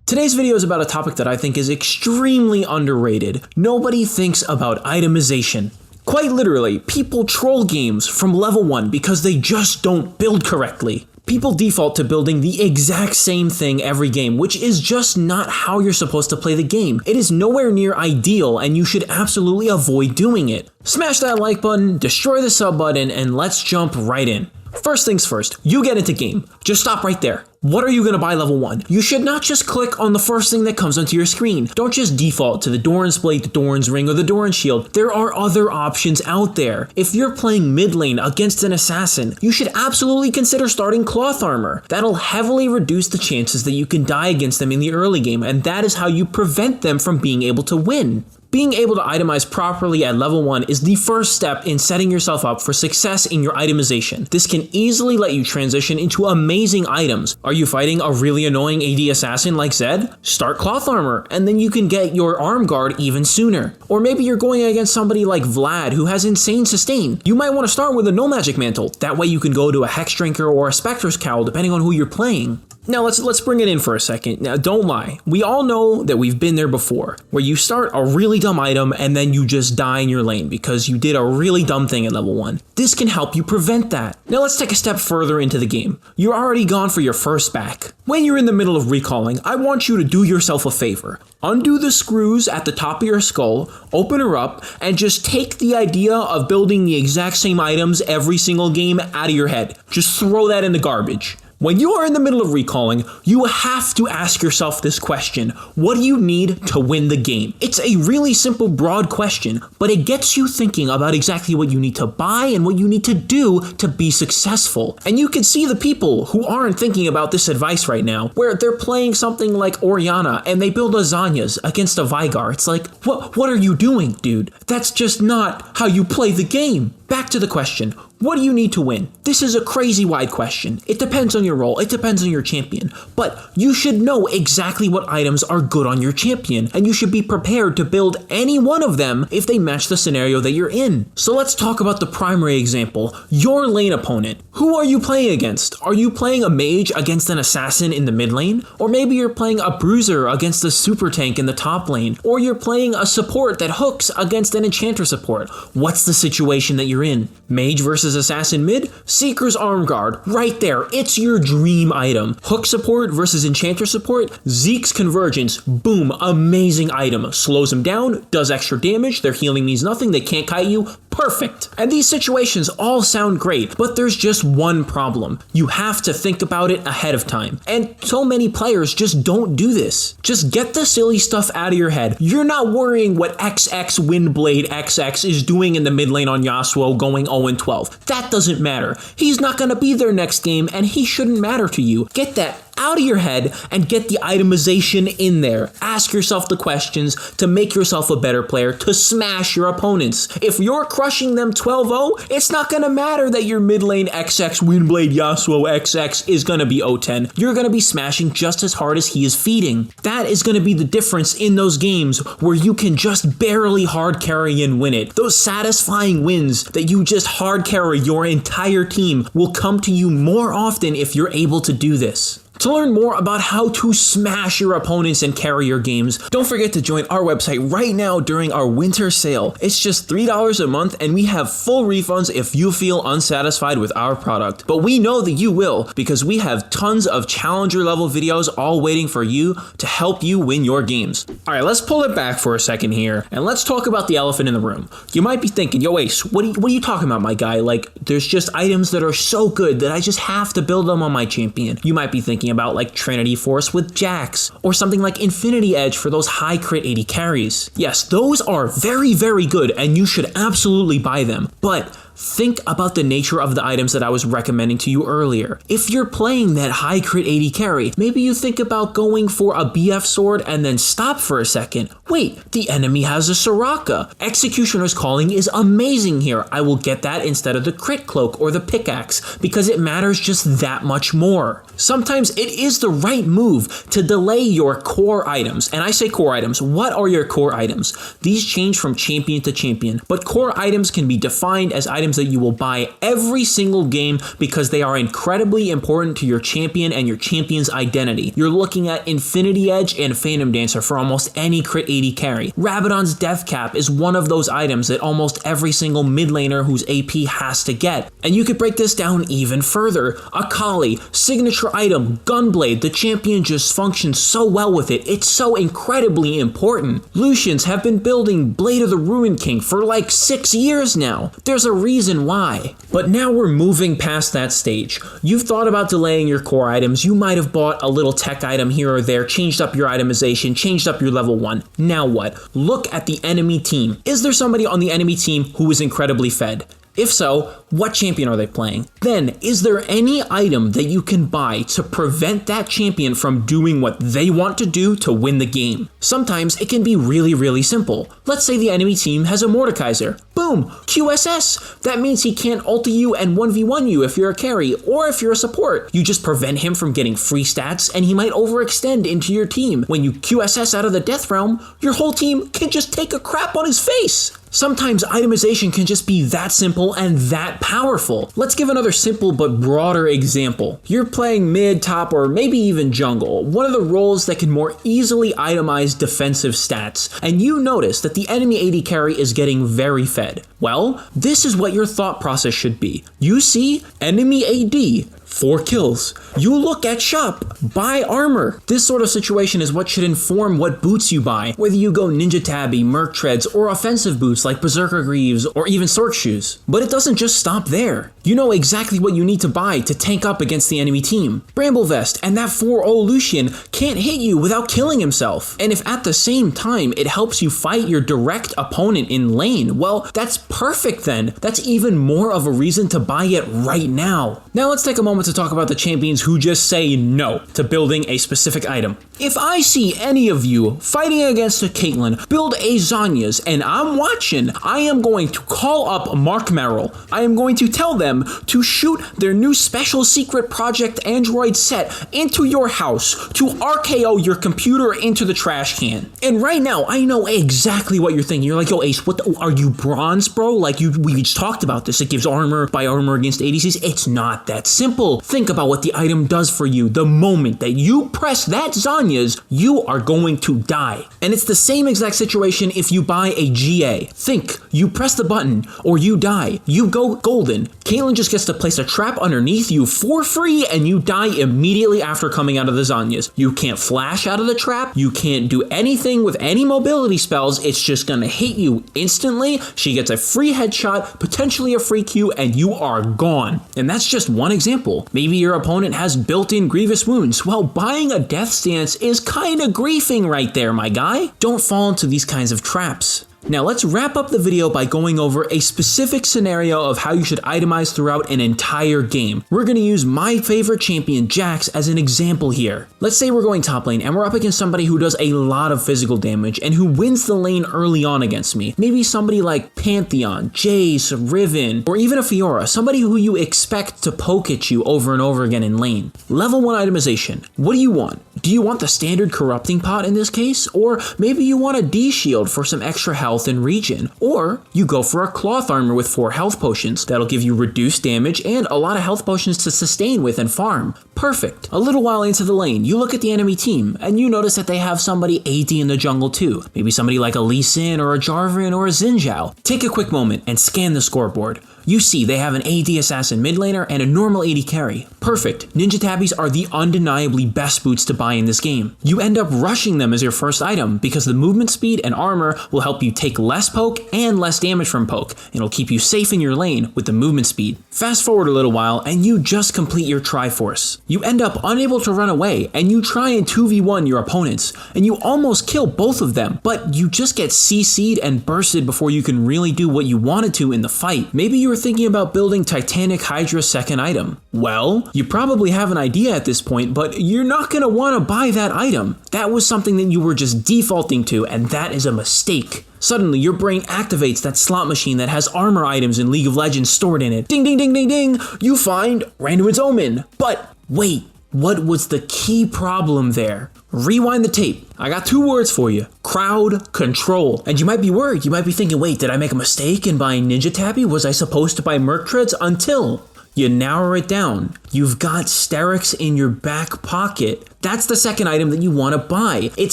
Today's video is about a topic that I think is extremely underrated. Nobody thinks about itemization. Quite literally, people troll games from level 1 because they just don't build correctly. People default to building the exact same thing every game, which is just not how you're supposed to play the game. It is nowhere near ideal, and you should absolutely avoid doing it. Smash that like button, destroy the sub button, and let's jump right in. First things first, you get into game. Just stop right there. What are you going to buy level 1? You should not just click on the first thing that comes onto your screen. Don't just default to the Doran's Blade, the Doran's Ring, or the Doran's Shield. There are other options out there. If you're playing mid lane against an assassin, you should absolutely consider starting Cloth Armor. That'll heavily reduce the chances that you can die against them in the early game, and that is how you prevent them from being able to win. Being able to itemize properly at level 1 is the first step in setting yourself up for success in your itemization. This can easily let you transition into amazing items. Are you fighting a really annoying AD assassin like Zed? Start Cloth Armor, and then you can get your Arm Guard even sooner. Or maybe you're going against somebody like Vlad who has insane sustain. You might want to start with a No Magic Mantle. That way you can go to a Hex Drinker or a Spectre's Cowl depending on who you're playing. Now let's bring it in for a second. Now don't lie, we all know that we've been there before, where you start a really dumb item and then you just die in your lane because you did a really dumb thing at level 1. This can help you prevent that. Now let's take a step further into the game. You're already gone for your first back. When you're in the middle of recalling, I want you to do yourself a favor. Undo the screws at the top of your skull, open her up, and just take the idea of building the exact same items every single game out of your head. Just throw that in the garbage. When you are in the middle of recalling, you have to ask yourself this question: what do you need to win the game? It's a really simple, broad question, but it gets you thinking about exactly what you need to buy and what you need to do to be successful. And you can see the people who aren't thinking about this advice right now, where they're playing something like Orianna and they build lasagnas against a Vigar. It's like, what are you doing, dude? That's just not how you play the game. Back to the question, what do you need to win? This is a crazy wide question. It depends on your role, it depends on your champion, but you should know exactly what items are good on your champion, and you should be prepared to build any one of them if they match the scenario that you're in. So let's talk about the primary example, your lane opponent. Who are you playing against? Are you playing a mage against an assassin in the mid lane? Or maybe you're playing a bruiser against a super tank in the top lane? Or you're playing a support that hooks against an enchanter support? What's the situation that you're in? Mage versus assassin mid? Seeker's Arm Guard, right there, it's your dream item. Hook support versus enchanter support? Zeke's Convergence, boom, amazing item. Slows them down, does extra damage, their healing means nothing, they can't kite you, perfect. And these situations all sound great, but there's just one problem. You have to think about it ahead of time. And so many players just don't do this. Just get the silly stuff out of your head. You're not worrying what XX Windblade XX is doing in the mid lane on Yasuo going 0-12. That doesn't matter. He's not going to be there next game, and he shouldn't matter to you. Get that out of your head and get the itemization in there. Ask yourself the questions to make yourself a better player, to smash your opponents. If you're crushing them 12-0, it's not going to matter that your mid lane XX Windblade Yasuo XX is going to be 0-10. You're going to be smashing just as hard as he is feeding. That is going to be the difference in those games where you can just barely hard carry and win it. Those satisfying wins that you just hard carry your entire team will come to you more often if you're able to do this. To learn more about how to smash your opponents and carry your games, don't forget to join our website right now during our winter sale. It's just $3 a month, and we have full refunds if you feel unsatisfied with our product. But we know that you will, because we have tons of challenger level videos all waiting for you to help you win your games. Alright, let's pull it back for a second here, and let's talk about the elephant in the room. You might be thinking, yo Ace, what are you talking about, my guy? Like, there's just items that are so good that I just have to build them on my champion. You might be thinking about like Trinity Force with Jax, or something like Infinity Edge for those high crit 80 carries. Yes, those are very, very good, and you should absolutely buy them, but think about the nature of the items that I was recommending to you earlier. If you're playing that high crit 80 carry, maybe you think about going for a BF sword and then stop for a second. Wait, the enemy has a Soraka. Executioner's Calling is amazing here. I will get that instead of the crit cloak or the pickaxe because it matters just that much more. Sometimes it is the right move to delay your core items. And I say core items, what are your core items? These change from champion to champion, but core items can be defined as items items that you will buy every single game because they are incredibly important to your champion and your champion's identity. You're looking at Infinity Edge and Phantom Dancer for almost any crit 80 carry. Rabadon's Death Cap is one of those items that almost every single mid laner whose AP has to get. And you could break this down even further. Akali, signature item, Gunblade, the champion just functions so well with it, it's so incredibly important. Lucians have been building Blade of the Ruined King for like 6 years now. There's a reason why. But now we're moving past that stage. You've thought about delaying your core items, you might have bought a little tech item here or there, changed up your itemization, changed up your level 1. Now what? Look at the enemy team. Is there somebody on the enemy team who is incredibly fed? If so, what champion are they playing? Then, is there any item that you can buy to prevent that champion from doing what they want to do to win the game? Sometimes it can be really simple. Let's say the enemy team has a Mordekaiser. Boom! QSS! That means he can't ulti you and 1v1 you if you're a carry, or if you're a support. You just prevent him from getting free stats, and he might overextend into your team. When you QSS out of the Death Realm, your whole team can just take a crap on his face! Sometimes itemization can just be that simple and that powerful. Let's give another simple but broader example. You're playing mid, top, or maybe even jungle, one of the roles that can more easily itemize defensive stats, and you notice that the enemy AD carry is getting very fed. Well, this is what your thought process should be. You see enemy AD, 4 kills. You look at shop, buy armor. This sort of situation is what should inform what boots you buy, whether you go Ninja Tabby, Merc Treads, or offensive boots like Berserker Greaves, or even Sorc Shoes. But it doesn't just stop there. You know exactly what you need to buy to tank up against the enemy team. Bramble Vest and that 4-0 Lucian can't hit you without killing himself. And if at the same time it helps you fight your direct opponent in lane, well, that's perfect then. That's even more of a reason to buy it right now. Now let's take a moment to talk about the champions who just say no to building a specific item. If I see any of you fighting against a Caitlyn build a Zhonya's and I'm watching, I am going to call up Mark Merrill. I am going to tell them to shoot their new special secret project Android set into your house to RKO your computer into the trash can. And right now, I know exactly what you're thinking. You're like, yo Ace, are you bronze, bro? Like we just talked about this. It gives armor by armor against ADCs. It's not that simple. Think about what the item does for you. The moment that you press that Zhonya's, you are going to die. And it's the same exact situation if you buy a GA. Think, you press the button or you die. You go golden. Caitlyn just gets to place a trap underneath you for free and you die immediately after coming out of the Zhonya's. You can't flash out of the trap. You can't do anything with any mobility spells. It's just gonna hit you instantly. She gets a free headshot, potentially a free Q, and you are gone. And that's just one example. Maybe your opponent has built-in grievous wounds. Well, buying a death stance is kinda griefing right there, my guy. Don't fall into these kinds of traps. Now let's wrap up the video by going over a specific scenario of how you should itemize throughout an entire game. We're going to use my favorite champion, Jax, as an example here. Let's say we're going top lane and we're up against somebody who does a lot of physical damage and who wins the lane early on against me. Maybe somebody like Pantheon, Jace, Riven, or even a Fiora, somebody who you expect to poke at you over and over again in lane. Level 1 itemization. What do you want? Do you want the standard corrupting pot in this case? Or maybe you want a D shield for some extra health and regen, or you go for a cloth armor with 4 health potions. That'll give you reduced damage and a lot of health potions to sustain with and farm. Perfect. A little while into the lane, you look at the enemy team and you notice that they have somebody AD in the jungle too. Maybe somebody like a Lee Sin or a Jarvan or a Xin Zhao. Take a quick moment and scan the scoreboard. You see they have an AD assassin mid laner and a normal AD carry. Perfect. Ninja Tabbies are the undeniably best boots to buy in this game. You end up rushing them as your first item because the movement speed and armor will help you take less poke and less damage from poke, and it'll keep you safe in your lane with the movement speed. Fast forward a little while and you just complete your Triforce. You end up unable to run away and you try and 2v1 your opponents and you almost kill both of them, but you just get CC'd and bursted before you can really do what you wanted to in the fight. Maybe you were thinking about building Titanic Hydra's second item. Well, you probably have an idea at this point, but you're not going to want to buy that item. That was something that you were just defaulting to, and that is a mistake. Suddenly, your brain activates that slot machine that has armor items in League of Legends stored in it. Ding, ding, ding, ding, ding. You find Randuin's Omen. But wait, what was the key problem there? Rewind the tape. I got 2 words for you. crowd control. And you might be worried, you might be thinking, wait, did I make a mistake in buying Ninja Tabby? Was I supposed to buy Merc Treads? Until you narrow it down. You've got Sterix in your back pocket. That's the second item that you want to buy. It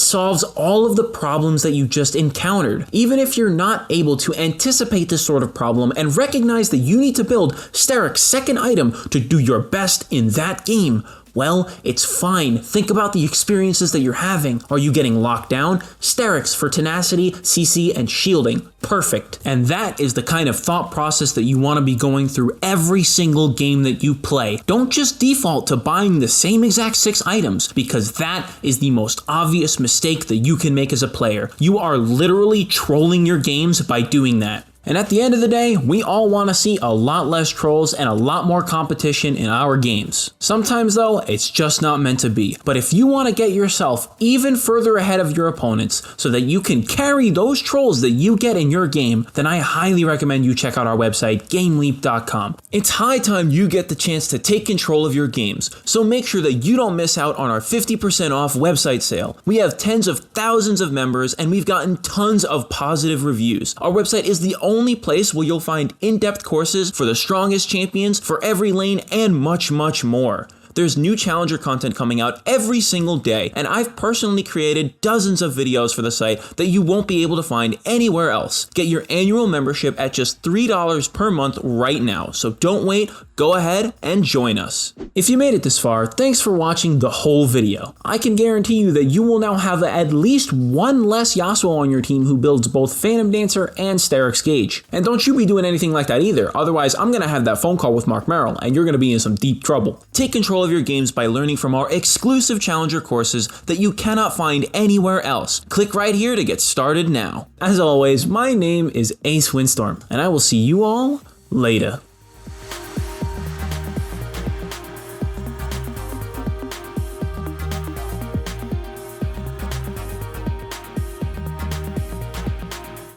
solves all of the problems that you just encountered. Even if you're not able to anticipate this sort of problem and recognize that you need to build Sterix's second item to do your best in that game, well, it's fine. Think about the experiences that you're having. Are you getting locked down? Sterix for tenacity, CC, and shielding. Perfect. And that is the kind of thought process that you want to be going through every single game that you play. Don't just default to buying the same exact 6 items, because that is the most obvious mistake that you can make as a player. You are literally trolling your games by doing that. And at the end of the day, we all want to see a lot less trolls and a lot more competition in our games. Sometimes though, it's just not meant to be. But if you want to get yourself even further ahead of your opponents so that you can carry those trolls that you get in your game, then I highly recommend you check out our website, GameLeap.com. It's high time you get the chance to take control of your games, so make sure that you don't miss out on our 50% off website sale. We have tens of thousands of members and we've gotten tons of positive reviews. Our website is the only place where you'll find in-depth courses for the strongest champions for every lane and much, much more. There's new challenger content coming out every single day, and I've personally created dozens of videos for the site that you won't be able to find anywhere else. Get your annual membership at just $3 per month right now, so don't wait, go ahead and join us. If you made it this far, thanks for watching the whole video. I can guarantee you that you will now have at least one less Yasuo on your team who builds both Phantom Dancer and Sterix Gage. And don't you be doing anything like that either, otherwise I'm gonna have that phone call with Mark Merrill and you're gonna be in some deep trouble. Take control of your games by learning from our exclusive challenger courses that you cannot find anywhere else. Click right here to get started now. As always, my name is Ace Windstorm, and I will see you all later.